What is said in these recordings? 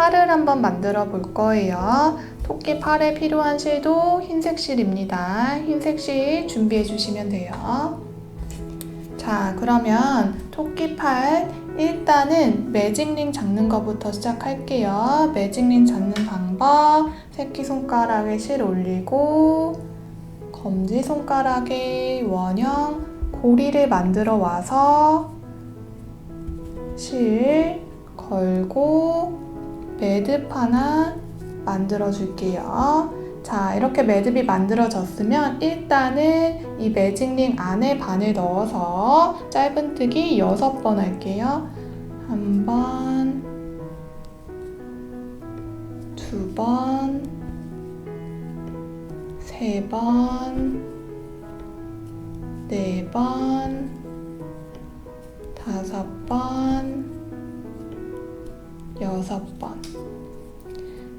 팔을 한번 만들어 볼 거예요. 토끼 팔에 필요한 실도 흰색 실입니다. 흰색 실 준비해 주시면 돼요. 자, 그러면 토끼 팔 일단은 매직링 잡는 것부터 시작할게요. 매직링 잡는 방법, 새끼손가락에 실 올리고 검지손가락에 원형 고리를 만들어 와서 실 걸고 매듭 하나 만들어 줄게요. 자, 이렇게 매듭이 만들어졌으면 일단은 이 매직링 안에 바늘 넣어서 짧은뜨기 6번 할게요. 1번, 2번, 3번, 4번, 5번, 6번.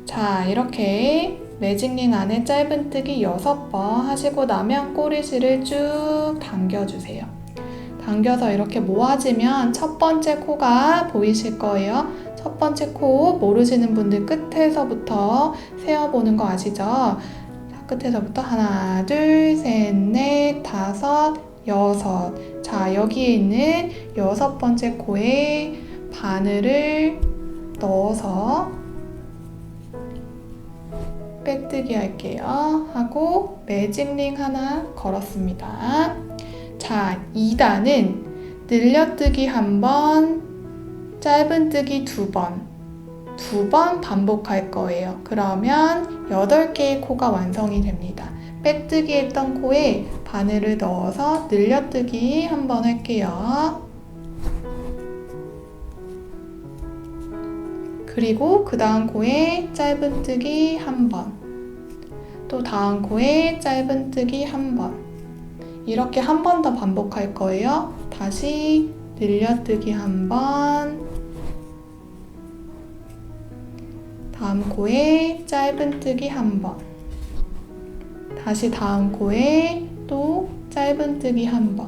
자, 이렇게 매직링 안에 짧은뜨기 6번 하시고 나면 꼬리실을 쭉 당겨주세요. 당겨서 이렇게 모아지면 첫 번째 코가 보이실 거예요. 첫 번째 코 모르시는 분들 끝에서부터 세어보는 거 아시죠? 자, 끝에서부터 하나, 둘, 셋, 넷, 다섯, 여섯. 자, 여기에 있는 6번째 코에 바늘을 넣어서 빼뜨기 할게요. 하고 매직링 하나 걸었습니다. 자, 2단은 늘려뜨기 1번, 짧은뜨기 2번, 2번 반복할 거예요. 그러면 8개의 코가 완성이 됩니다. 빼뜨기 했던 코에 바늘을 넣어서 늘려뜨기 1번 할게요. 그리고 그 다음 코에 짧은뜨기 1번, 또 다음 코에 짧은뜨기 1번, 이렇게 한 번 더 반복할 거예요. 다시 늘려뜨기 1번, 다음 코에 짧은뜨기 1번, 다시 다음 코에 또 짧은뜨기 1번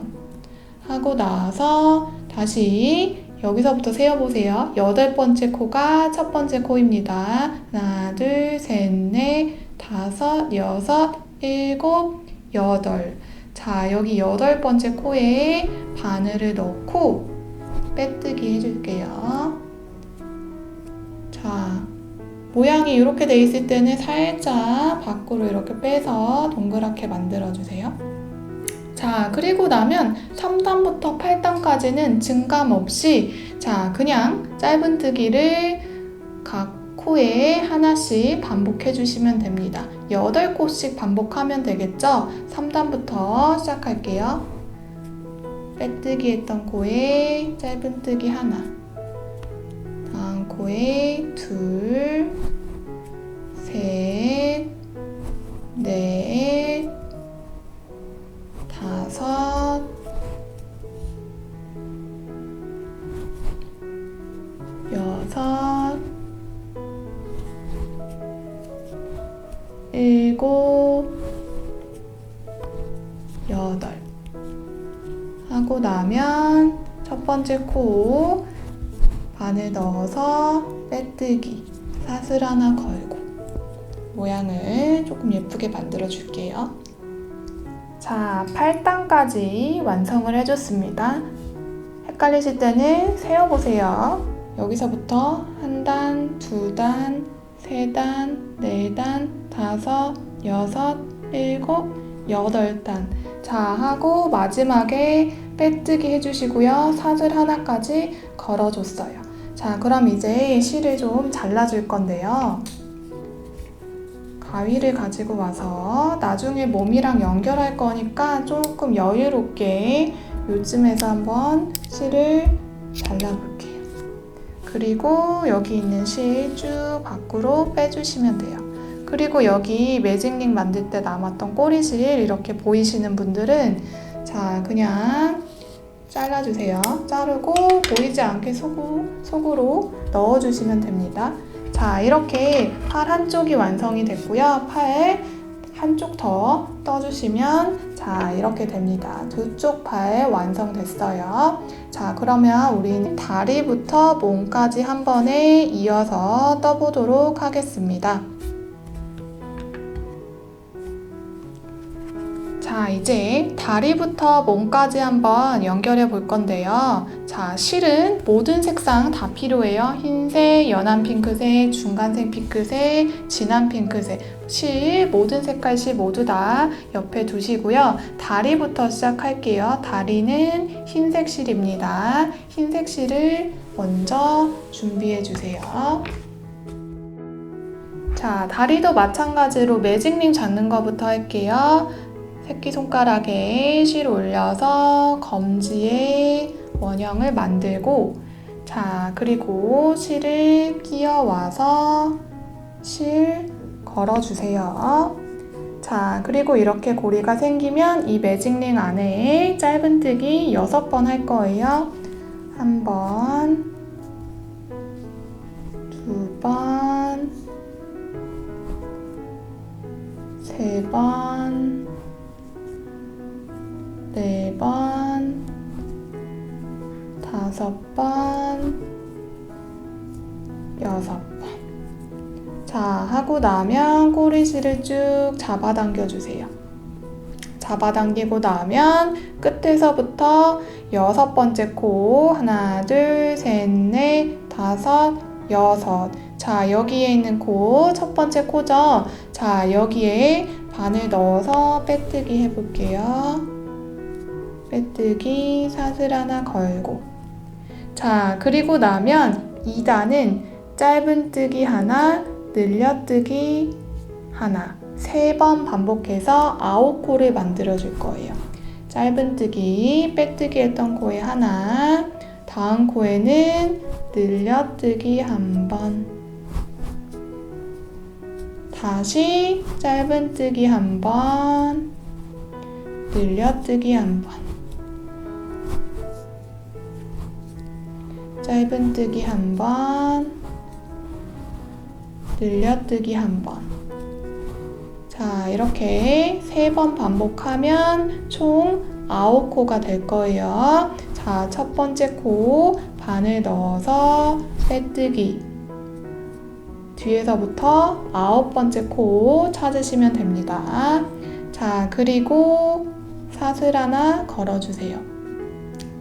하고 나서 다시 여기서부터 세어보세요. 8번째 코가 첫 번째 코입니다. 하나, 둘, 셋, 넷, 다섯, 여섯, 일곱, 여덟. 자, 여기 8번째 코에 바늘을 넣고 빼뜨기 해줄게요. 자, 모양이 이렇게 돼 있을 때는 살짝 밖으로 이렇게 빼서 동그랗게 만들어주세요. 자, 그리고 나면 3단부터 8단까지는 증감 없이 자, 그냥 짧은뜨기를 각 코에 하나씩 반복해 주시면 됩니다. 8코씩 반복하면 되겠죠? 3단부터 시작할게요. 빼뜨기 했던 코에 짧은뜨기 하나, 다음 코에 둘, 셋, 넷, 다섯, 여섯, 일곱, 여덟 하고 나면 첫 번째 코 바늘 넣어서 빼뜨기 사슬 하나 걸고 모양을 조금 예쁘게 만들어 줄게요. 자, 8단까지 완성을 해줬습니다. 헷갈리실 때는 세어보세요. 여기서부터 1단, 2단, 3단, 4단, 5, 6, 7, 8단. 자, 하고 마지막에 빼뜨기 해주시고요. 사슬 하나까지 걸어줬어요. 자, 그럼 이제 실을 좀 잘라줄 건데요. 가위를 가지고 와서 나중에 몸이랑 연결할 거니까 조금 여유롭게 요쯤에서 한번 실을 잘라볼게요. 그리고 여기 있는 실 쭉 밖으로 빼주시면 돼요. 그리고 여기 매직링 만들 때 남았던 꼬리실 이렇게 보이시는 분들은 자, 그냥 잘라주세요. 자르고 보이지 않게 속으로 넣어주시면 됩니다. 자, 이렇게 팔 한쪽이 완성이 됐고요. 팔 한쪽 더 떠주시면 자, 이렇게 됩니다. 두 쪽 팔 완성됐어요. 자, 그러면 우리 다리부터 몸까지 한 번에 이어서 떠보도록 하겠습니다. 자, 이제 다리부터 몸까지 한번 연결해 볼 건데요. 자, 실은 모든 색상 다 필요해요. 흰색, 연한 핑크색, 중간색 핑크색, 진한 핑크색. 실, 모든 색깔 실 모두 다 옆에 두시고요. 다리부터 시작할게요. 다리는 흰색 실입니다. 흰색 실을 먼저 준비해 주세요. 자, 다리도 마찬가지로 매직링 잡는 것부터 할게요. 새끼손가락에 실 올려서 검지에 원형을 만들고, 자, 그리고 실을 끼워와서 실 걸어주세요. 자, 그리고 이렇게 고리가 생기면 이 매직링 안에 짧은뜨기 6번 할 거예요. 1번, 2번, 3번, 4번, 5번, 6번. 자, 하고 나면 꼬리실을 쭉 잡아당겨 주세요. 잡아당기고 나면 끝에서부터 6번째 코 하나, 둘, 셋, 넷, 다섯, 여섯. 자, 여기에 있는 코 첫 번째 코죠. 자, 여기에 바늘 넣어서 빼뜨기 해볼게요. 빼뜨기 사슬 하나 걸고, 자, 그리고 나면 2단은 짧은뜨기 하나, 늘려뜨기 하나 3번 반복해서 9코를 만들어 줄 거예요. 짧은뜨기, 빼뜨기 했던 코에 하나, 다음 코에는 늘려뜨기 한 번, 다시 짧은뜨기 한 번, 늘려뜨기 한 번, 짧은뜨기 한 번, 늘려뜨기 한 번. 자, 이렇게 3번 반복하면 총 9코가 될 거예요. 자, 첫 번째 코 바늘 넣어서 빼뜨기, 뒤에서부터 9번째 코 찾으시면 됩니다. 자, 그리고 사슬 하나 걸어주세요.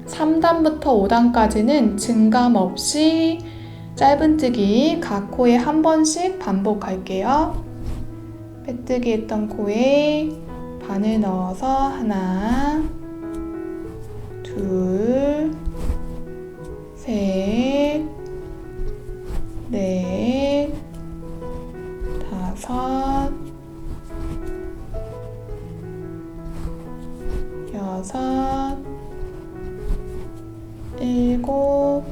3단부터 5단까지는 증감 없이 짧은뜨기 각 코에 한 번씩 반복할게요. 빼뜨기 했던 코에 바늘 넣어서 하나, 둘, 셋, 넷, 다섯, 여섯, 일곱,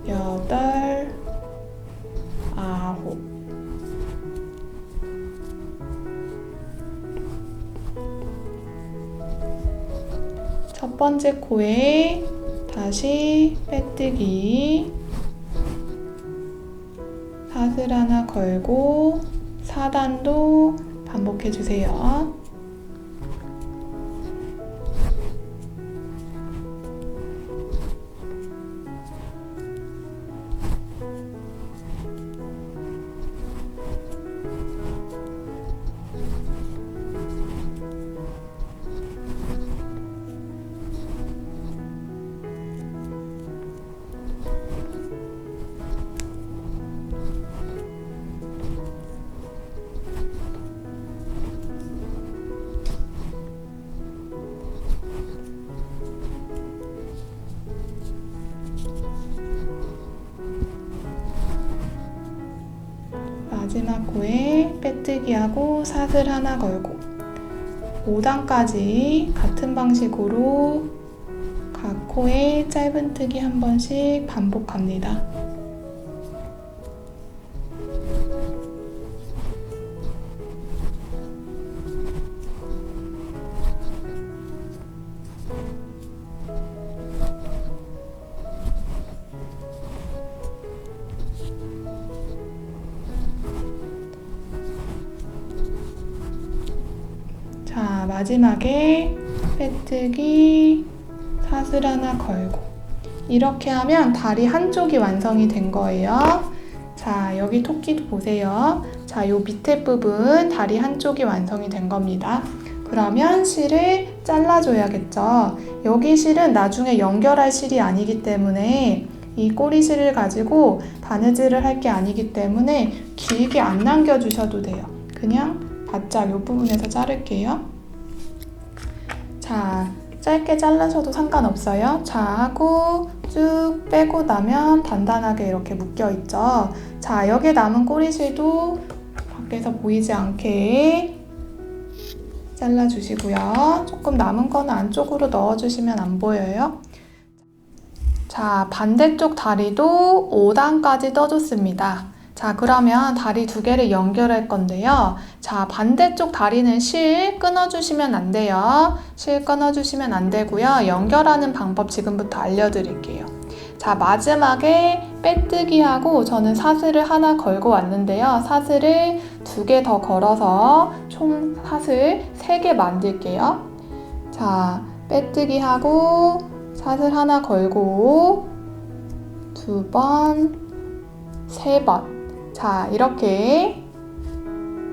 여덟, 아홉. 첫 번째 코에 다시 빼뜨기, 사슬 하나 걸고 4단도 반복해 주세요. 마지막 코에 빼뜨기하고 사슬 하나 걸고 5단까지 같은 방식으로 각 코에 짧은뜨기 한 번씩 반복합니다. 마지막에 빼뜨기, 사슬 하나 걸고 이렇게 하면 다리 한쪽이 완성이 된 거예요. 자, 여기 토끼도 보세요. 자, 요 밑에 부분 다리 한쪽이 완성이 된 겁니다. 그러면 실을 잘라줘야겠죠. 여기 실은 나중에 연결할 실이 아니기 때문에 이 꼬리실을 가지고 바느질을 할 게 아니기 때문에 길게 안 남겨주셔도 돼요. 그냥 바짝 이 부분에서 자를게요. 자, 짧게 잘라셔도 상관없어요. 자, 하고 쭉 빼고 나면 단단하게 이렇게 묶여있죠. 자, 여기에 남은 꼬리실도 밖에서 보이지 않게 잘라주시고요. 조금 남은 거는 안쪽으로 넣어주시면 안 보여요. 자, 반대쪽 다리도 5단까지 떠줬습니다. 자, 그러면 다리 두 개를 연결할 건데요. 자, 반대쪽 다리는 실 끊어주시면 안 돼요. 실 끊어주시면 안 되고요. 연결하는 방법 지금부터 알려드릴게요. 자, 마지막에 빼뜨기하고 저는 사슬을 하나 걸고 왔는데요. 사슬을 2개 더 걸어서 총 사슬 3개 만들게요. 자, 빼뜨기하고 사슬 하나 걸고 2번, 3번. 자, 이렇게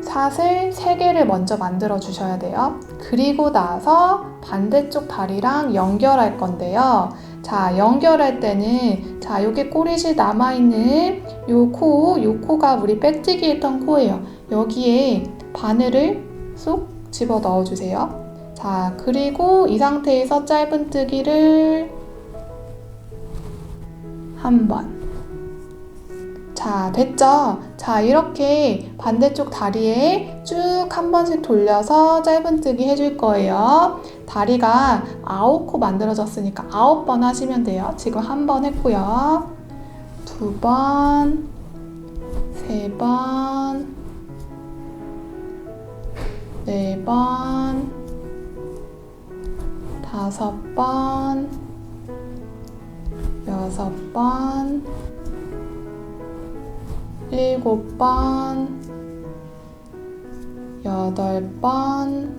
사슬 3개를 먼저 만들어 주셔야 돼요. 그리고 나서 반대쪽 다리랑 연결할 건데요. 자, 연결할 때는 자, 여기 꼬리실 남아있는 요 코가 우리 빼뜨기 했던 코예요. 여기에 바늘을 쏙 집어 넣어주세요. 자, 그리고 이 상태에서 짧은뜨기를 한 번. 자, 됐죠? 자, 이렇게 반대쪽 다리에 쭉 한 번씩 돌려서 짧은뜨기 해줄 거예요. 다리가 9코 만들어졌으니까 9번 하시면 돼요. 지금 한 번 했고요. 2번, 3번, 4번, 5번, 6번, 7번, 8번,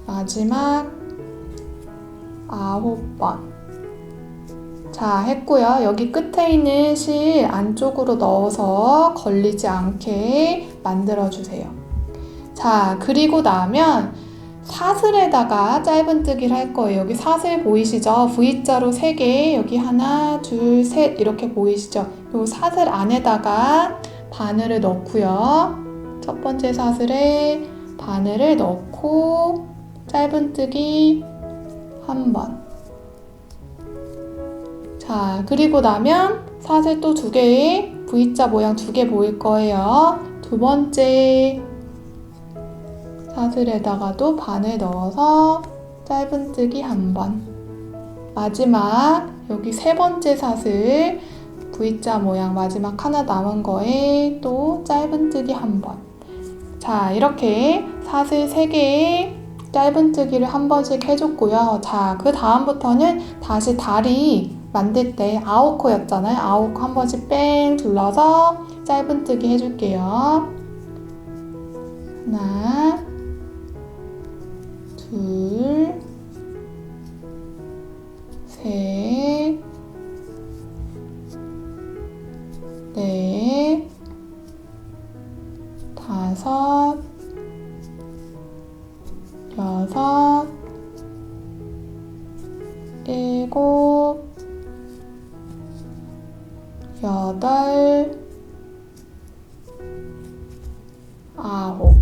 마지막 9번. 자, 했고요. 여기 끝에 있는 실 안쪽으로 넣어서 걸리지 않게 만들어주세요. 자, 그리고 나면 사슬에다가 짧은뜨기를 할 거예요. 여기 사슬 보이시죠? V자로 3개, 여기 하나, 둘, 셋 이렇게 보이시죠? 이 사슬 안에다가 바늘을 넣고요. 첫 번째 사슬에 바늘을 넣고 짧은뜨기 한 번. 자, 그리고 나면 사슬 또 2개의 V자 모양 2개 보일 거예요. 두 번째 사슬에다가도 바늘 넣어서 짧은뜨기 한 번. 마지막 여기 3번째 사슬 V자 모양 마지막 하나 남은 거에 또 짧은뜨기 한 번. 자, 이렇게 사슬 3개에 짧은뜨기를 한 번씩 해줬고요. 자, 그 다음부터는 다시 다리 만들 때 9코였잖아요. 9코 한 번씩 뺑 둘러서 짧은뜨기 해줄게요. 하나, 둘, 셋, 넷, 5, 6, 7, 8, 9.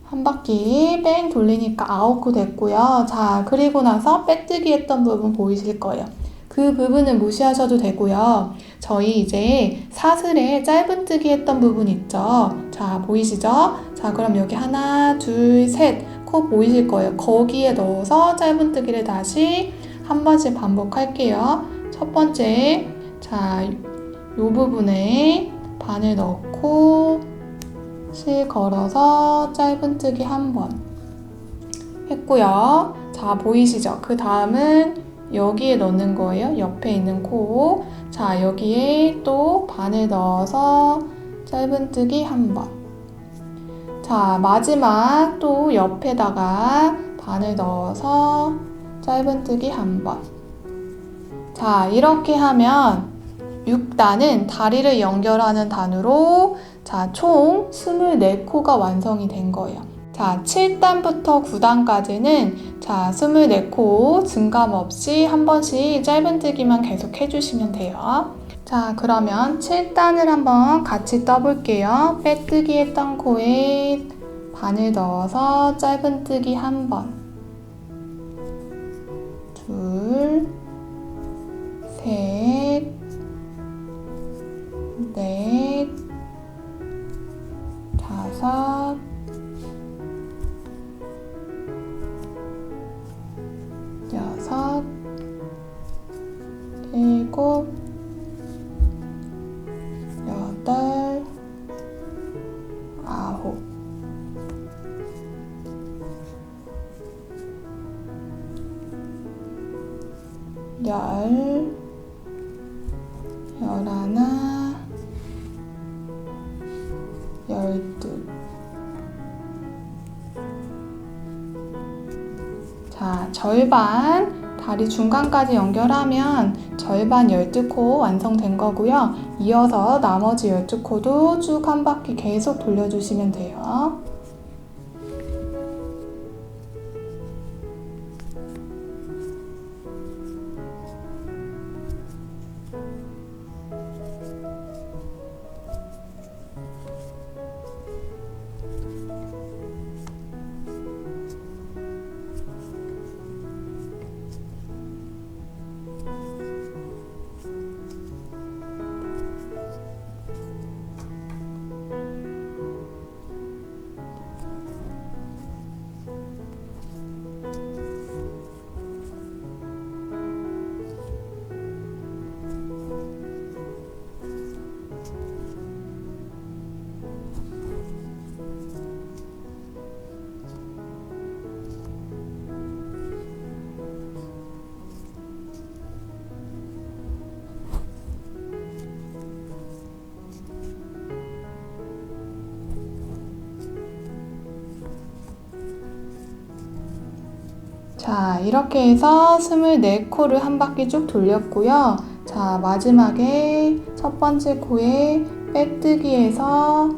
한 바퀴 뺑 돌리니까 9코 됐고요. 자, 그리고 나서 빼뜨기 했던 부분 보이실 거예요. 그 부분은 무시하셔도 되고요. 저희 이제 사슬에 짧은뜨기 했던 부분 있죠? 자, 보이시죠? 자, 그럼 여기 하나, 둘, 셋 코 보이실 거예요. 거기에 넣어서 짧은뜨기를 다시 한 번씩 반복할게요. 첫 번째, 자, 이 부분에 바늘 넣고 실 걸어서 짧은뜨기 한 번 했고요. 자, 보이시죠? 그 다음은 여기에 넣는 거예요. 옆에 있는 코. 자, 여기에 또 바늘 넣어서 짧은뜨기 한 번. 자, 마지막 또 옆에다가 바늘 넣어서 짧은뜨기 한 번. 자, 이렇게 하면 6단은 다리를 연결하는 단으로 자, 총 24코가 완성이 된 거예요. 자, 7단부터 9단까지는 자, 24코 증감 없이 한 번씩 짧은뜨기만 계속 해주시면 돼요. 자, 그러면 7단을 한번 같이 떠볼게요. 빼뜨기 했던 코에 바늘 넣어서 짧은뜨기 한 번, 둘, 셋, 넷, 다섯, 여섯, 일곱, 여덟, 아홉. 열, 열하나, 열둘. 자, 절반 다리 중간까지 연결하면 절반 12코 완성된 거고요. 이어서 나머지 12코도 쭉 한 바퀴 계속 돌려주시면 돼요. 자, 이렇게 해서 24코를 한 바퀴 쭉 돌렸고요. 자, 마지막에 첫 번째 코에 빼뜨기해서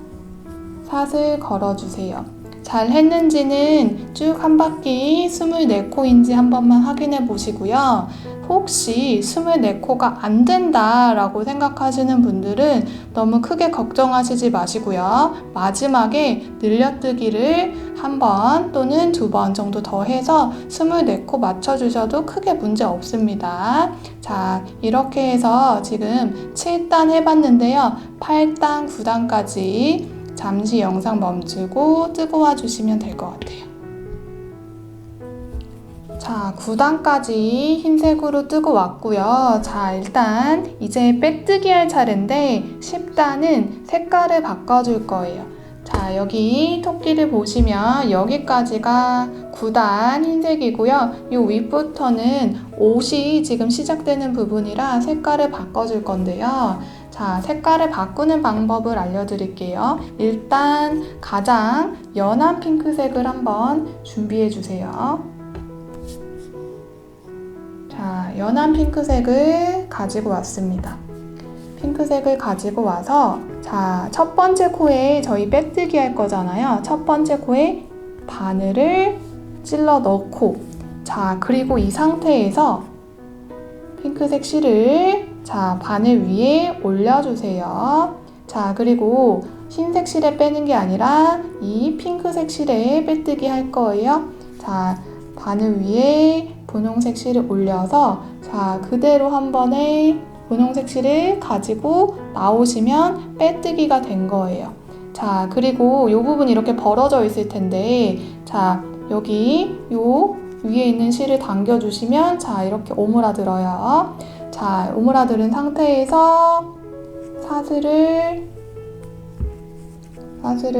삿을 걸어주세요. 잘 했는지는 쭉 한 바퀴 24코인지 한 번만 확인해 보시고요. 혹시 24코가 안 된다라고 생각하시는 분들은 너무 크게 걱정하시지 마시고요. 마지막에 늘려뜨기를 한 번 또는 2번 정도 더 해서 24코 맞춰주셔도 크게 문제 없습니다. 자, 이렇게 해서 지금 7단 해봤는데요. 8단, 9단까지 잠시 영상 멈추고 뜨고 와주시면 될 것 같아요. 자, 9단까지 흰색으로 뜨고 왔고요. 자, 일단 이제 빼뜨기 할 차례인데 10단은 색깔을 바꿔줄 거예요. 자, 여기 토끼를 보시면 여기까지가 9단 흰색이고요. 이 윗부터는 옷이 지금 시작되는 부분이라 색깔을 바꿔줄 건데요. 자, 색깔을 바꾸는 방법을 알려드릴게요. 일단 가장 연한 핑크색을 한번 준비해 주세요. 자, 연한 핑크색을 가지고 왔습니다. 핑크색을 가지고 와서 자, 첫 번째 코에 저희 빼뜨기 할 거잖아요. 첫 번째 코에 바늘을 찔러 넣고 자, 그리고 이 상태에서 핑크색 실을 자, 바늘 위에 올려주세요. 자, 그리고 흰색 실에 빼는 게 아니라 이 핑크색 실에 빼뜨기 할 거예요. 자, 바늘 위에 분홍색 실을 올려서 자, 그대로 한 번에 분홍색 실을 가지고 나오시면 빼뜨기가 된 거예요. 자, 그리고 이 부분이 이렇게 벌어져 있을 텐데 자, 여기 요 위에 있는 실을 당겨주시면 자, 이렇게 오므라들어요. 자, 오므라들은 상태에서 사슬을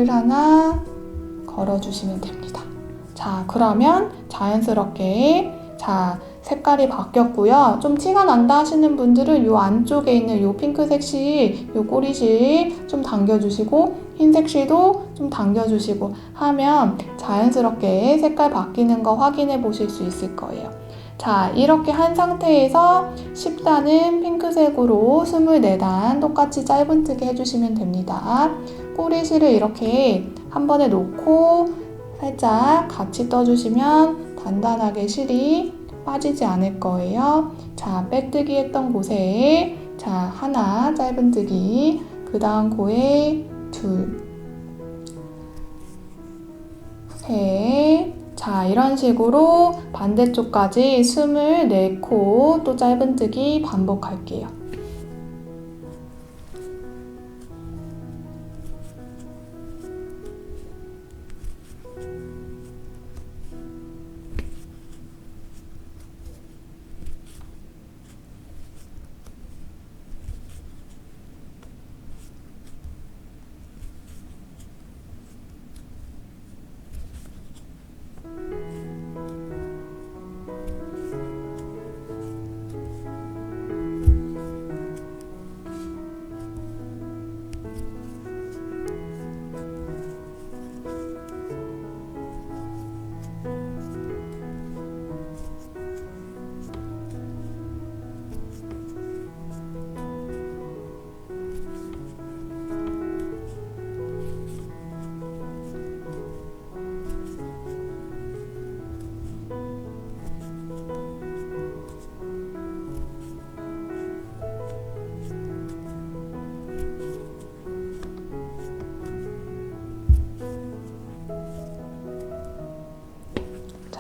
하나 걸어주시면 됩니다. 자, 그러면 자연스럽게 자, 색깔이 바뀌었고요. 좀 티가 난다 하시는 분들은 요 안쪽에 있는 요 핑크색 실, 요 꼬리실 좀 당겨주시고 흰색 실도 좀 당겨주시고 하면 자연스럽게 색깔 바뀌는 거 확인해 보실 수 있을 거예요. 자, 이렇게 한 상태에서 10단은 핑크색으로 24단 똑같이 짧은뜨기 해주시면 됩니다. 꼬리실을 이렇게 한 번에 놓고 살짝 같이 떠주시면 단단하게 실이 빠지지 않을 거예요. 자, 빼뜨기 했던 곳에 자, 하나 짧은뜨기, 그 다음 코에 둘, 셋. 자, 이런 식으로 반대쪽까지 24코 또 짧은뜨기 반복할게요.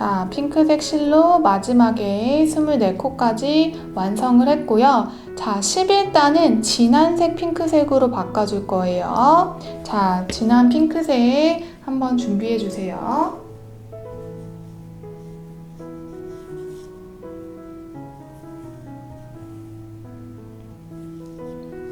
자, 핑크색 실로 마지막에 24코까지 완성을 했고요. 자, 11단은 진한색 핑크색으로 바꿔줄 거예요. 자, 진한 핑크색 한번 준비해 주세요.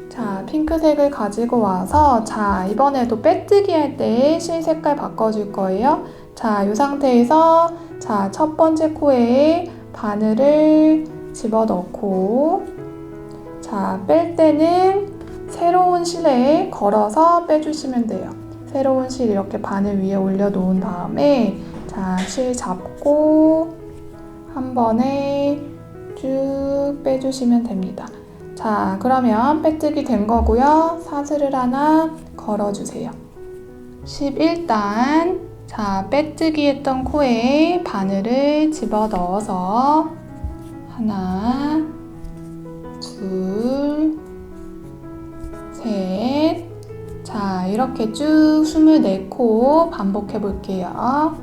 자, 핑크색을 가지고 와서 자, 이번에도 빼뜨기 할 때 실 색깔 바꿔줄 거예요. 자, 이 상태에서 자, 첫 번째 코에 바늘을 집어넣고 자, 뺄 때는 새로운 실에 걸어서 빼주시면 돼요. 새로운 실 이렇게 바늘 위에 올려놓은 다음에 자, 실 잡고 한 번에 쭉 빼주시면 됩니다. 자, 그러면 빼뜨기 된 거고요. 사슬을 하나 걸어주세요. 11단 자, 빼뜨기 했던 코에 바늘을 집어넣어서 하나, 둘, 셋. 자, 이렇게 쭉 24코 반복해 볼게요.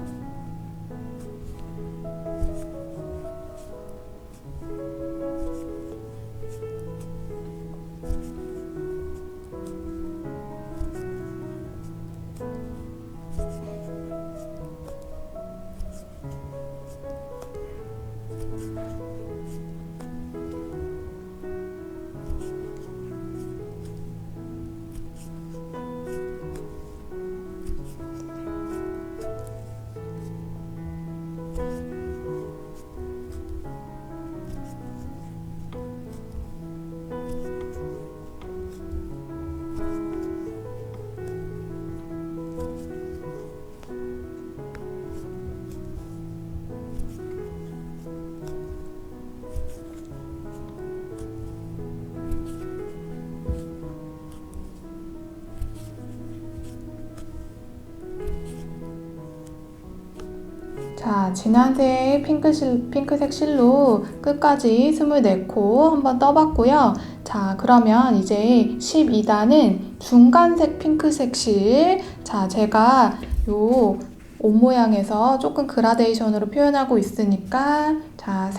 자, 진한색 핑크색 실로 끝까지 24코 한번 떠봤고요. 자, 그러면 이제 12단은 중간색 핑크색 실. 자, 제가 요 옷 모양에서 조금 그라데이션으로 표현하고 있으니까 자,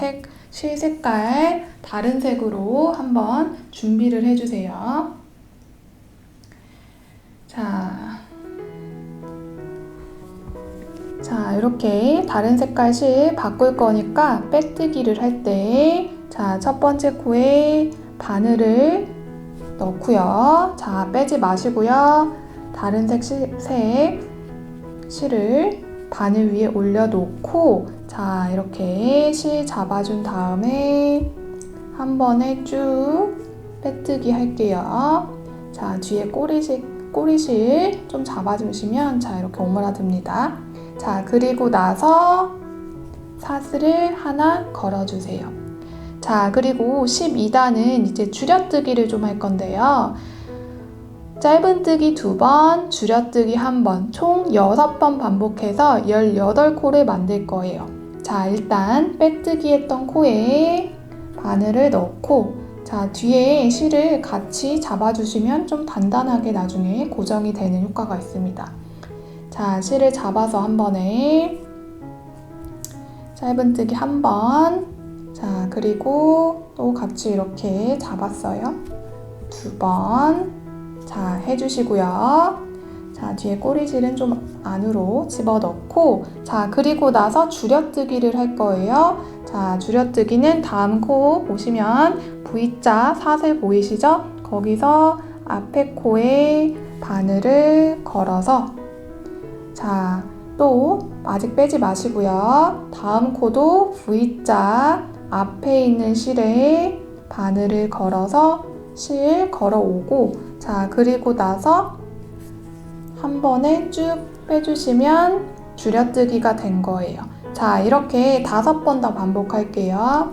실 색깔 다른 색으로 한번 준비를 해주세요. 자, 이렇게 다른 색깔 실 바꿀 거니까 빼뜨기를 할 때 자, 첫 번째 코에 바늘을 넣고요. 자, 빼지 마시고요. 다른 색 실을 바늘 위에 올려놓고 자, 자, 이렇게 실 잡아준 다음에 한 번에 쭉 빼뜨기 할게요. 자, 뒤에 꼬리실 좀 잡아주시면 자, 이렇게 오므라듭니다. 자, 그리고 나서 사슬을 하나 걸어주세요. 자, 그리고 12단은 이제 줄여뜨기를 좀 할 건데요. 짧은뜨기 2번, 줄여뜨기 1번, 총 6번 반복해서 18코를 만들 거예요. 자, 일단 빼뜨기 했던 코에 바늘을 넣고 자, 뒤에 실을 같이 잡아주시면 좀 단단하게 나중에 고정이 되는 효과가 있습니다. 자, 실을 잡아서 한 번에 짧은뜨기 1번, 자, 그리고 또 같이 이렇게 잡았어요. 2번, 자, 해주시고요. 자, 뒤에 꼬리실은 좀 안으로 집어넣고 자, 그리고 나서 줄여뜨기를 할 거예요. 자, 줄여뜨기는 다음 코 보시면 V자 사슬 보이시죠? 거기서 앞에 코에 바늘을 걸어서 자, 또 아직 빼지 마시고요. 다음 코도 V자 앞에 있는 실에 바늘을 걸어서 실 걸어오고 자, 그리고 나서 한 번에 쭉 빼주시면 줄여뜨기가 된 거예요. 자, 이렇게 5번 더 반복할게요.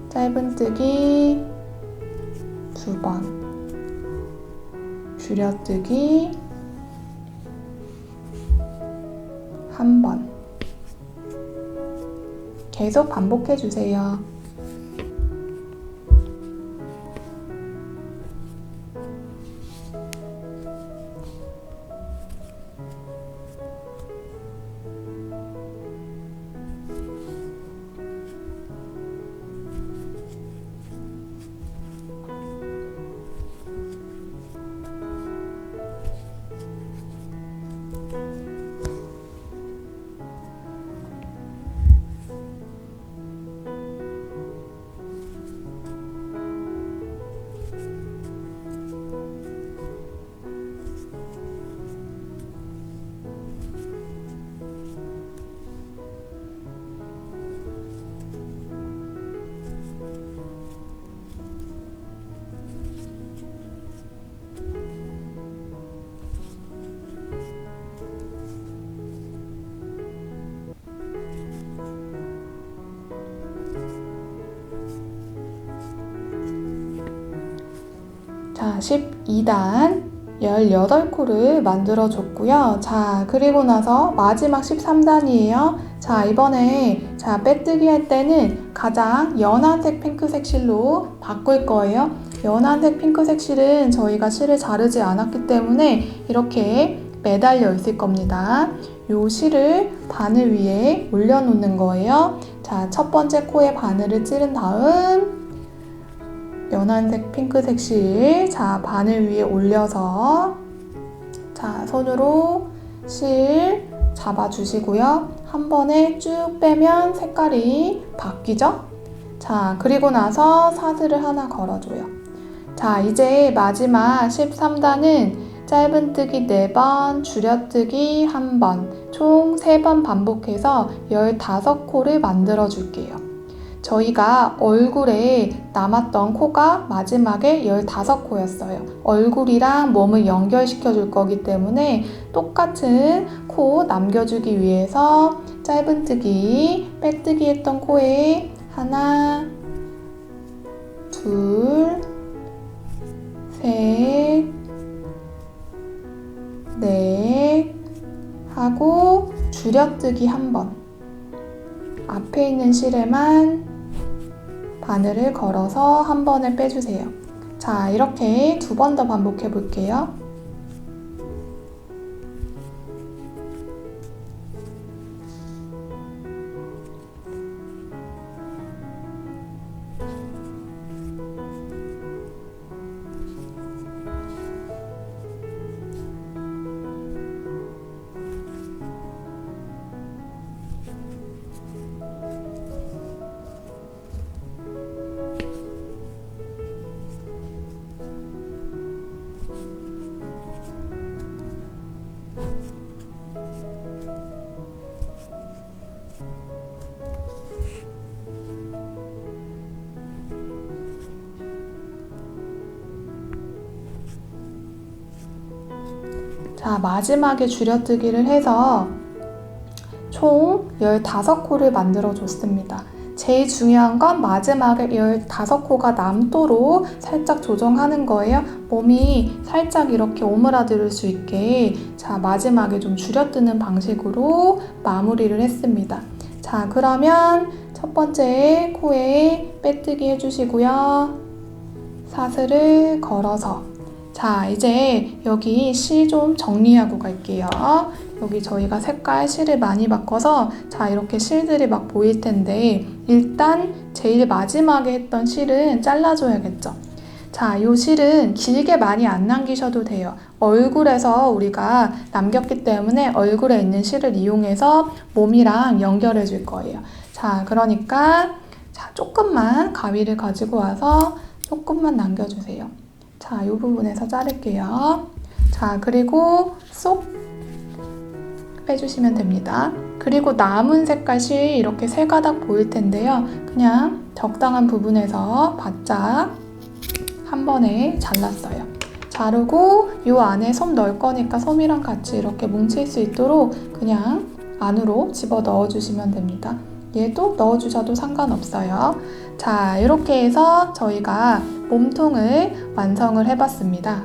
짧은뜨기 2번, 줄여뜨기 1번. 계속 반복해 주세요. 자, 12단 18코를 만들어 줬고요. 자, 그리고 나서 마지막 13단이에요. 자, 이번에 자, 빼뜨기 할 때는 가장 연한색 핑크색 실로 바꿀 거예요. 연한색 핑크색 실은 저희가 실을 자르지 않았기 때문에 이렇게 매달려 있을 겁니다. 요 실을 바늘 위에 올려놓는 거예요. 자, 첫 번째 코에 바늘을 찌른 다음 연한색 핑크색 실, 자, 바늘 위에 올려서 자, 손으로 실 잡아주시고요. 한 번에 쭉 빼면 색깔이 바뀌죠? 자, 그리고 나서 사슬을 하나 걸어줘요. 자, 이제 마지막 13단은 짧은뜨기 4번, 줄여뜨기 1번, 총 3번 반복해서 15코를 만들어 줄게요. 저희가 얼굴에 남았던 코가 마지막에 15코였어요. 얼굴이랑 몸을 연결시켜 줄 거기 때문에 똑같은 코 남겨주기 위해서 짧은뜨기, 빼뜨기 했던 코에 하나, 둘, 셋, 넷 하고 줄여뜨기 1번. 앞에 있는 실에만 바늘을 걸어서 한 번에 빼주세요. 자, 이렇게 2번 더 반복해 볼게요. 자, 마지막에 줄여뜨기를 해서 총 15코를 만들어 줬습니다. 제일 중요한 건 마지막에 15코가 남도록 살짝 조정하는 거예요. 몸이 살짝 이렇게 오므라들 수 있게 자, 마지막에 좀 줄여뜨는 방식으로 마무리를 했습니다. 자, 그러면 첫 번째 코에 빼뜨기 해주시고요. 사슬을 걸어서 자, 이제 여기 실 좀 정리하고 갈게요. 여기 저희가 색깔 실을 많이 바꿔서 자, 이렇게 실들이 막 보일 텐데 일단 제일 마지막에 했던 실은 잘라줘야겠죠. 자, 이 실은 길게 많이 안 남기셔도 돼요. 얼굴에서 우리가 남겼기 때문에 얼굴에 있는 실을 이용해서 몸이랑 연결해 줄 거예요. 자, 그러니까 자, 조금만 가위를 가지고 와서 조금만 남겨주세요. 자, 이 부분에서 자를게요. 자, 그리고 쏙 빼주시면 됩니다. 그리고 남은 색깔 실 이렇게 세 가닥 보일 텐데요. 그냥 적당한 부분에서 바짝 한 번에 잘랐어요. 자르고 이 안에 솜 넣을 거니까 솜이랑 같이 이렇게 뭉칠 수 있도록 그냥 안으로 집어 넣어주시면 됩니다. 얘도 넣어주셔도 상관없어요. 자, 이렇게 해서 저희가 몸통을 완성을 해봤습니다.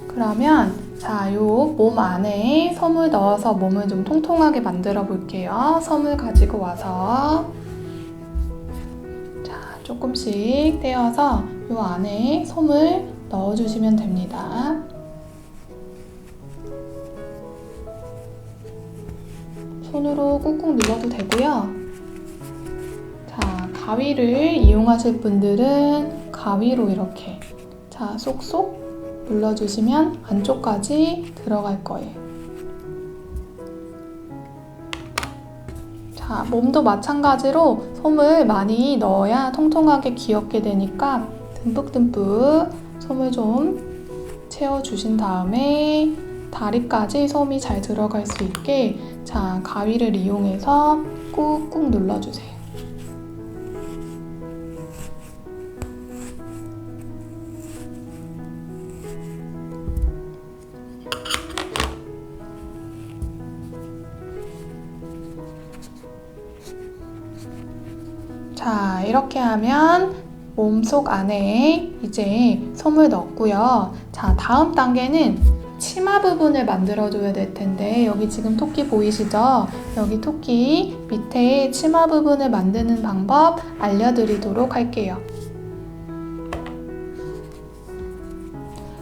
그러면 자, 요 몸 안에 솜을 넣어서 몸을 좀 통통하게 만들어 볼게요. 솜을 가지고 와서 자, 조금씩 떼어서 요 안에 솜을 넣어주시면 됩니다. 손으로 꾹꾹 눌러도 되고요. 자, 가위를 이용하실 분들은 가위로 이렇게 자, 쏙쏙 눌러주시면 안쪽까지 들어갈 거예요. 자, 몸도 마찬가지로 솜을 많이 넣어야 통통하게 귀엽게 되니까 듬뿍듬뿍 솜을 좀 채워주신 다음에 다리까지 솜이 잘 들어갈 수 있게 자, 가위를 이용해서 꾹꾹 눌러주세요. 자, 이렇게 하면 몸속 안에 이제 솜을 넣었고요. 자, 다음 단계는 치마 부분을 만들어줘야 될 텐데 여기 지금 토끼 보이시죠? 여기 토끼 밑에 치마 부분을 만드는 방법 알려드리도록 할게요.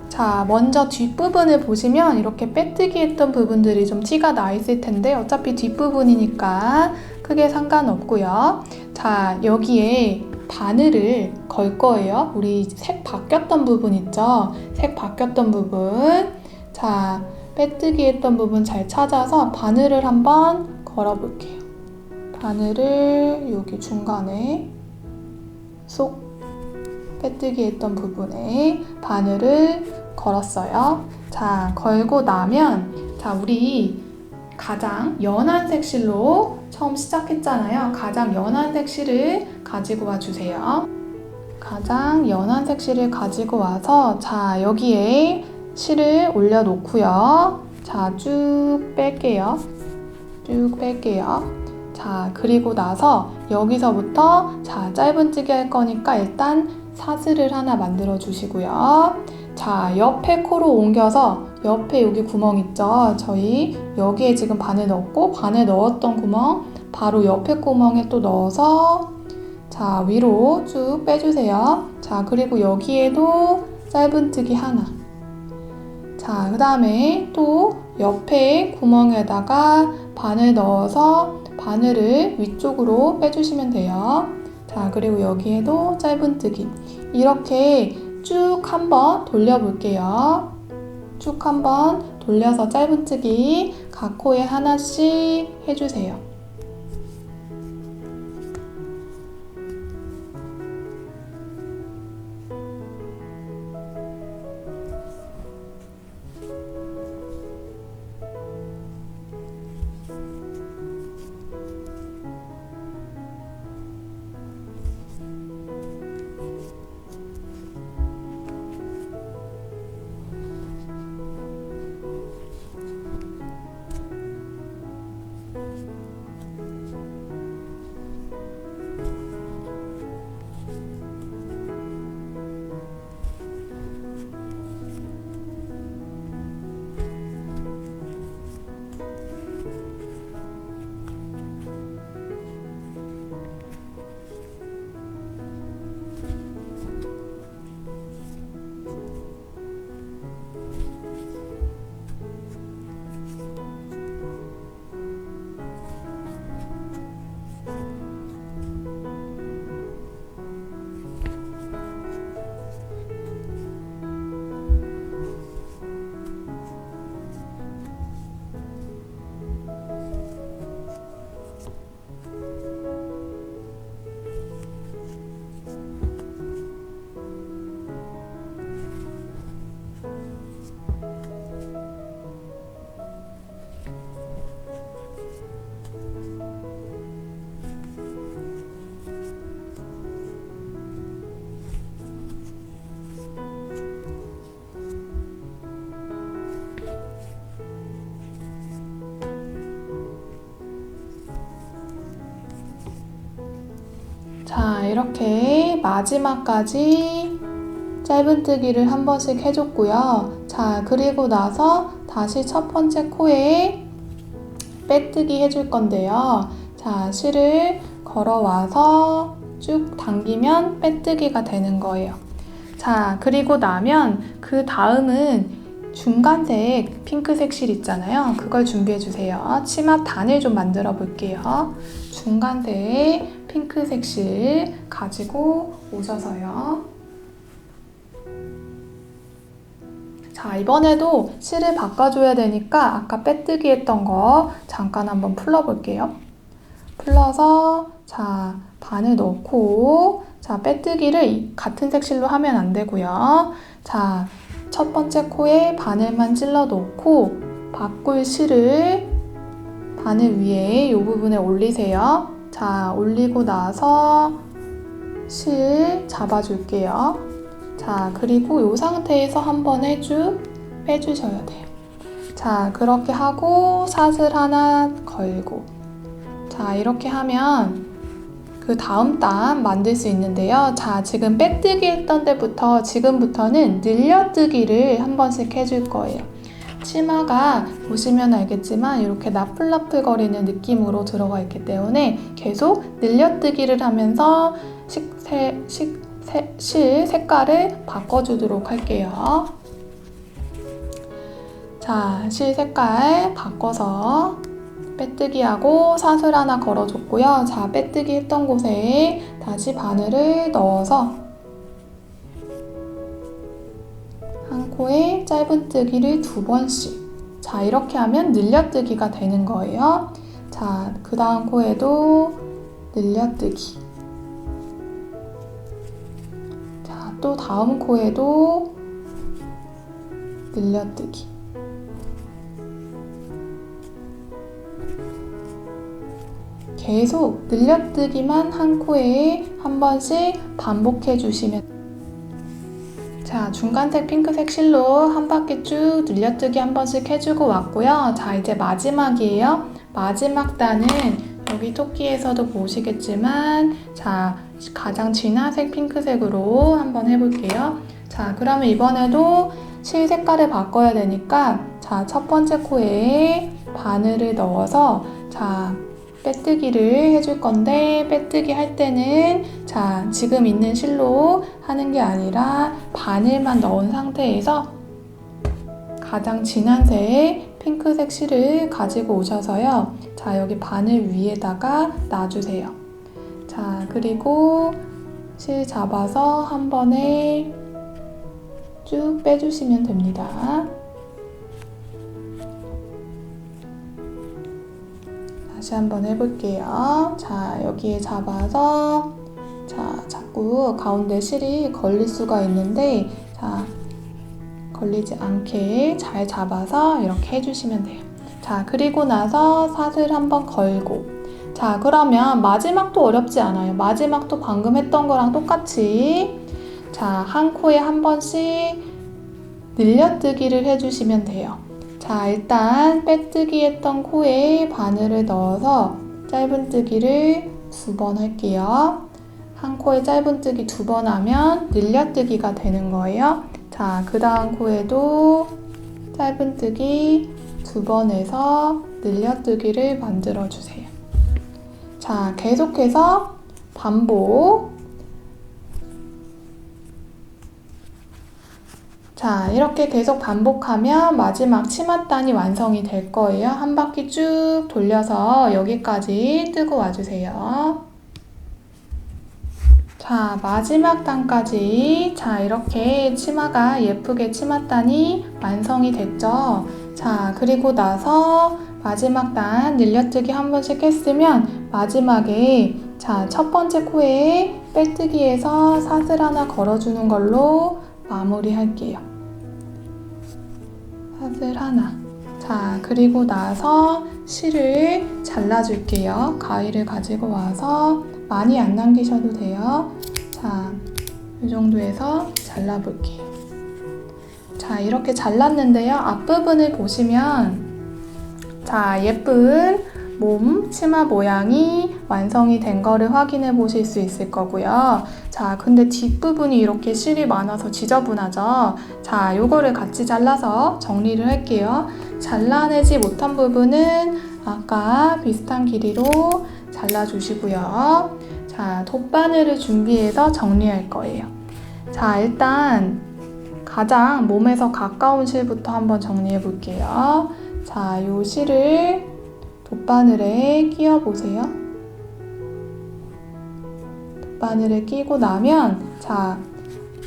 자, 먼저 뒷부분을 보시면 이렇게 빼뜨기 했던 부분들이 좀 티가 나 있을 텐데 어차피 뒷부분이니까 크게 상관없고요. 자, 여기에 바늘을 걸 거예요. 우리 색 바뀌었던 부분 있죠? 색 바뀌었던 부분. 자, 빼뜨기 했던 부분 잘 찾아서 바늘을 한번 걸어 볼게요. 바늘을 여기 중간에 쏙 빼뜨기 했던 부분에 바늘을 걸었어요. 자, 걸고 나면 자, 우리 가장 연한 색실로 처음 시작했잖아요. 가장 연한 색실을 가지고 와 주세요. 가장 연한 색실을 가지고 와서 자, 여기에 실을 올려놓고요. 자, 쭉 뺄게요. 쭉 뺄게요. 자, 그리고 나서 여기서부터 자, 짧은뜨기 할 거니까 일단 사슬을 하나 만들어 주시고요. 자, 옆에 코로 옮겨서 옆에 여기 구멍 있죠? 저희 여기에 지금 바늘 넣었고 바늘 넣었던 구멍 바로 옆에 구멍에 또 넣어서 자, 위로 쭉 빼주세요. 자, 그리고 여기에도 짧은뜨기 하나. 자, 그 다음에 또 옆에 구멍에다가 바늘 넣어서 바늘을 위쪽으로 빼주시면 돼요. 자, 그리고 여기에도 짧은뜨기. 이렇게 쭉 한번 돌려볼게요. 쭉 한번 돌려서 짧은뜨기 각 코에 하나씩 해주세요. 이렇게 마지막까지 짧은뜨기를 한 번씩 해줬고요. 자, 그리고 나서 다시 첫 번째 코에 빼뜨기 해줄 건데요. 자, 실을 걸어와서 쭉 당기면 빼뜨기가 되는 거예요. 자, 그리고 나면 그 다음은 중간색 핑크색 실 있잖아요. 그걸 준비해 주세요. 치마 단을 좀 만들어 볼게요. 중간색 핑크색 실 가지고 오셔서요. 자, 이번에도 실을 바꿔줘야 되니까 아까 빼뜨기 했던 거 잠깐 한번 풀어볼게요. 풀어서 자, 반을 넣고 자, 빼뜨기를 같은 색 실로 하면 안 되고요. 자, 첫 번째 코에 바늘만 찔러 놓고 바꿀 실을 바늘 위에 이 부분에 올리세요. 자, 올리고 나서 실 잡아줄게요. 자, 그리고 이 상태에서 한 번에 쭉 빼주셔야 돼요. 자, 그렇게 하고 사슬 하나 걸고 자, 이렇게 하면 그 다음 단 만들 수 있는데요. 자, 지금 빼뜨기 했던 데부터 지금부터는 늘려뜨기를 한 번씩 해줄 거예요. 치마가 보시면 알겠지만 이렇게 나풀나풀거리는 느낌으로 들어가 있기 때문에 계속 늘려뜨기를 하면서 실 색깔을 바꿔주도록 할게요. 자, 실 색깔 바꿔서 빼뜨기하고 사슬 하나 걸어줬고요. 자, 빼뜨기 했던 곳에 다시 바늘을 넣어서 한 코에 짧은뜨기를 2번씩 자, 이렇게 하면 늘려뜨기가 되는 거예요. 자, 그 다음 코에도 늘려뜨기 자, 또 다음 코에도 늘려뜨기 계속 늘려뜨기만 한 코에 한 번씩 반복해 주시면 자, 중간색 핑크색 실로 한 바퀴 쭉 늘려뜨기 한 번씩 해주고 왔고요. 자, 이제 마지막이에요. 마지막 단은 여기 토끼에서도 보시겠지만 자, 가장 진한색 핑크색으로 한번 해볼게요. 자, 그러면 이번에도 실 색깔을 바꿔야 되니까 자, 첫 번째 코에 바늘을 넣어서 자, 빼뜨기를 해줄 건데 빼뜨기 할 때는 자, 지금 있는 실로 하는 게 아니라 바늘만 넣은 상태에서 가장 진한 색 핑크색 실을 가지고 오셔서요. 자, 여기 바늘 위에다가 놔주세요. 자, 그리고 실 잡아서 한 번에 쭉 빼주시면 됩니다. 다시 한번 해볼게요. 자, 여기에 잡아서 자, 자꾸 가운데 실이 걸릴 수가 있는데 자, 걸리지 않게 잘 잡아서 이렇게 해주시면 돼요. 자, 그리고 나서 사슬 한번 걸고 자, 그러면 마지막도 어렵지 않아요. 마지막도 방금 했던 거랑 똑같이 자, 한 코에 한 번씩 늘려뜨기를 해주시면 돼요. 자, 일단 빼뜨기 했던 코에 바늘을 넣어서 짧은뜨기를 2번 할게요. 한 코에 짧은뜨기 2번 하면 늘려뜨기가 되는 거예요. 자, 그 다음 코에도 짧은뜨기 2번 해서 늘려뜨기를 만들어 주세요. 자, 계속해서 반복 자, 이렇게 계속 반복하면 마지막 치맛단이 완성이 될 거예요. 한 바퀴 쭉 돌려서 여기까지 뜨고 와주세요. 자, 마지막 단까지 자, 이렇게 치마가 예쁘게 치맛단이 완성이 됐죠. 자, 그리고 나서 마지막 단 늘려뜨기 한 번씩 했으면 마지막에 자, 첫 번째 코에 빼뜨기해서 사슬 하나 걸어주는 걸로 마무리 할게요. 사슬 하나. 자, 그리고 나서 실을 잘라줄게요. 가위를 가지고 와서 많이 안 남기셔도 돼요. 자, 이 정도에서 잘라볼게요. 자, 이렇게 잘랐는데요. 앞부분을 보시면 자, 예쁜 몸 치마 모양이 완성이 된 거를 확인해 보실 수 있을 거고요. 자, 근데 뒷부분이 이렇게 실이 많아서 지저분하죠? 자, 요거를 같이 잘라서 정리를 할게요. 잘라내지 못한 부분은 아까 비슷한 길이로 잘라주시고요. 자, 돗바늘을 준비해서 정리할 거예요. 자, 일단 가장 몸에서 가까운 실부터 한번 정리해 볼게요. 자, 요 실을 돗바늘에 끼워 보세요. 돗바늘에 끼고 나면, 자,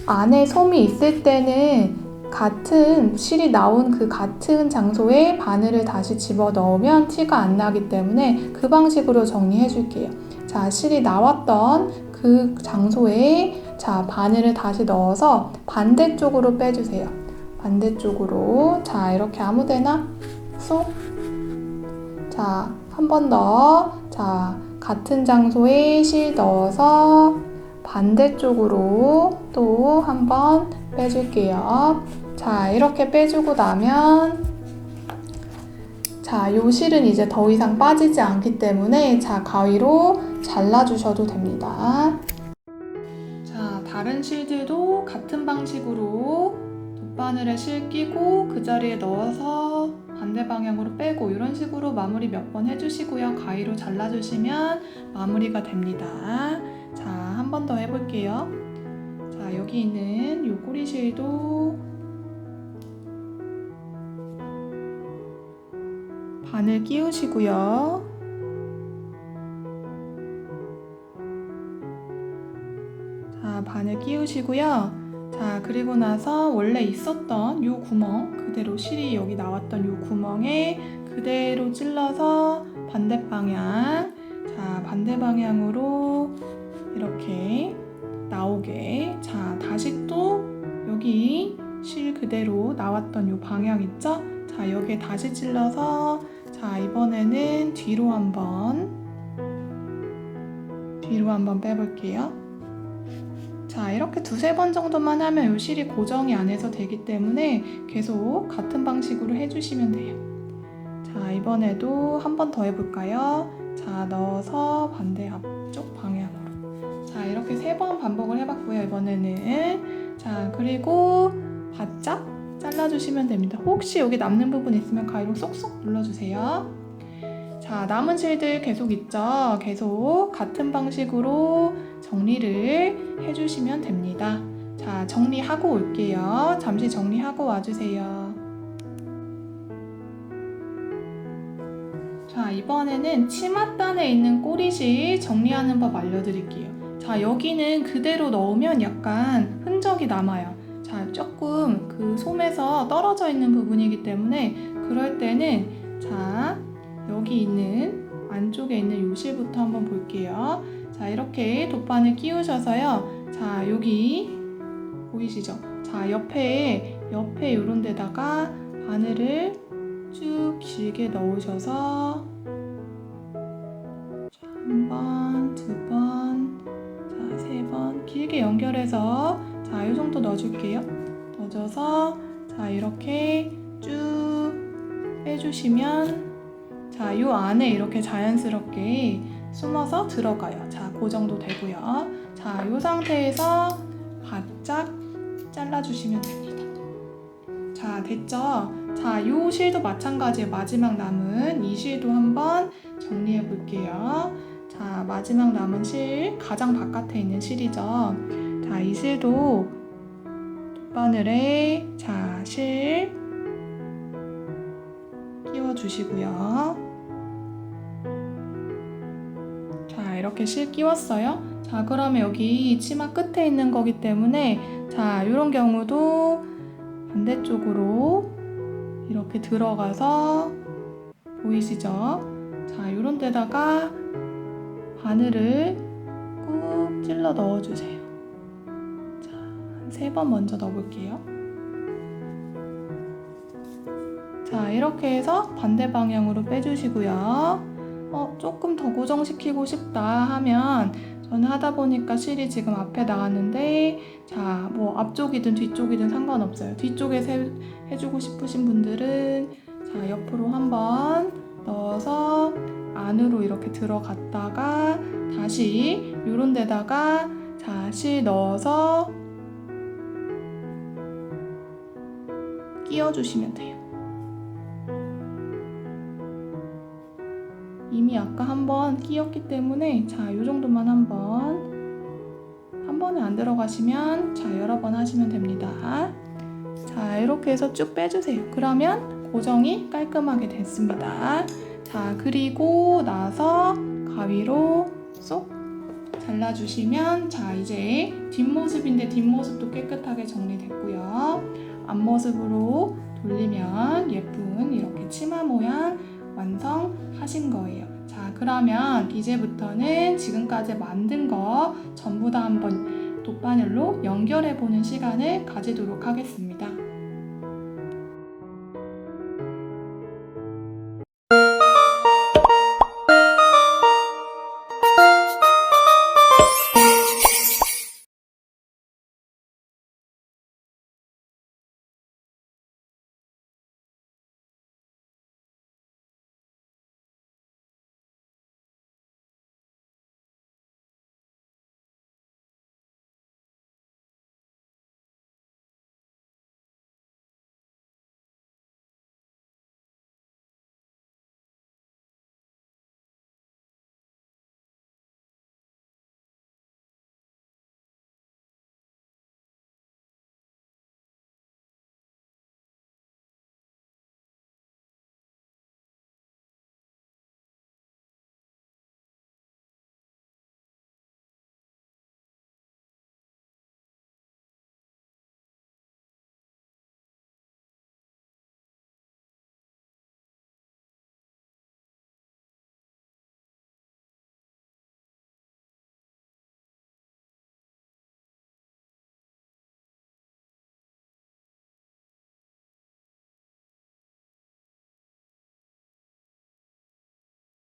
안에 솜이 있을 때는 같은 실이 나온 그 같은 장소에 바늘을 다시 집어 넣으면 티가 안 나기 때문에 그 방식으로 정리해 줄게요. 자, 실이 나왔던 그 장소에 자, 바늘을 다시 넣어서 반대쪽으로 빼주세요. 반대쪽으로. 자, 이렇게 아무데나 쏙. 자, 한 번 더. 자, 같은 장소에 실 넣어서 반대쪽으로 또 한 번 빼줄게요. 자, 이렇게 빼주고 나면 자, 요 실은 이제 더 이상 빠지지 않기 때문에 자, 가위로 잘라주셔도 됩니다. 자, 다른 실들도 같은 방식으로 돗바늘에 실 끼고 그 자리에 넣어서 반대 방향으로 빼고 이런 식으로 마무리 몇 번 해주시고요. 가위로 잘라주시면 마무리가 됩니다. 자, 한 번 더 해볼게요. 자, 여기 있는 요 꼬리실도 바늘 끼우시고요. 자, 바늘 끼우시고요. 자, 그리고 나서 원래 있었던 요 구멍 그대로 실이 여기 나왔던 요 구멍에 그대로 찔러서 반대 방향, 자, 반대 방향으로 이렇게 나오게. 자, 다시 또 여기 실 그대로 나왔던 요 방향 있죠? 자, 여기에 다시 찔러서 자, 이번에는 뒤로 한번 빼볼게요. 자, 이렇게 두세 번 정도만 하면 이 실이 고정이 안에서 되기 때문에 계속 같은 방식으로 해주시면 돼요. 자, 이번에도 한 번 더 해볼까요? 자, 넣어서 반대 앞쪽 방향으로. 자, 이렇게 3번 반복을 해봤고요. 이번에는 자, 그리고 바짝 잘라주시면 됩니다. 혹시 여기 남는 부분 있으면 가위로 쏙쏙 눌러주세요. 자, 남은 실들 계속 있죠? 계속 같은 방식으로 정리를 해주시면 됩니다. 자, 정리하고 올게요. 잠시 정리하고 와주세요. 자, 이번에는 치맛단에 있는 꼬리실 정리하는 법 알려드릴게요. 자, 여기는 그대로 넣으면 약간 흔적이 남아요. 자, 조금 그 솜에서 떨어져 있는 부분이기 때문에 그럴 때는 자, 여기 있는 안쪽에 있는 요 실부터 한번 볼게요. 자, 이렇게 돗바늘 끼우셔서요. 자, 여기 보이시죠? 자, 옆에 요런 데다가 바늘을 쭉 길게 넣으셔서 자, 한 번, 두 번, 자, 3번 길게 연결해서 자, 요 정도 넣어줄게요. 넣어줘서 자, 이렇게 쭉 빼주시면 자, 요 안에 이렇게 자연스럽게 숨어서 들어가요. 자, 그 정도 되고요. 자, 요 상태에서 바짝 잘라주시면 됩니다. 자, 됐죠? 자, 요 실도 마찬가지예요. 마지막 남은 이 실도 한번 정리해 볼게요. 자, 마지막 남은 실, 가장 바깥에 있는 실이죠. 자, 이 실도 돗바늘에 자, 실 끼워주시고요. 자, 이렇게 실 끼웠어요. 자, 그러면 여기 치마 끝에 있는 거기 때문에 자, 이런 경우도 반대쪽으로 이렇게 들어가서 보이시죠? 자, 이런 데다가 바늘을 꾹 찔러 넣어주세요. 자, 한 3번 먼저 넣어볼게요. 자, 이렇게 해서 반대 방향으로 빼주시고요. 조금 더 고정시키고 싶다 하면 저는 하다 보니까 실이 지금 앞에 나왔는데 자, 뭐 앞쪽이든 뒤쪽이든 상관없어요. 뒤쪽에 해주고 싶으신 분들은 자, 옆으로 한번 넣어서 안으로 이렇게 들어갔다가 다시 요런 데다가 다시 넣어서 끼워주시면 돼요. 이미 아까 한번 끼웠기 때문에 자, 요 정도만 한 번에 안 들어가시면 자, 여러 번 하시면 됩니다. 자, 이렇게 해서 쭉 빼주세요. 그러면 고정이 깔끔하게 됐습니다. 자, 그리고 나서 가위로 쏙 잘라주시면 자, 이제 뒷모습인데 뒷모습도 깨끗하게 정리됐고요. 앞모습으로 돌리면 예쁜 이렇게 치마 모양 완성하신 거예요. 자, 그러면 이제부터는 지금까지 만든 거 전부 다 한번 돗바늘로 연결해 보는 시간을 가지도록 하겠습니다.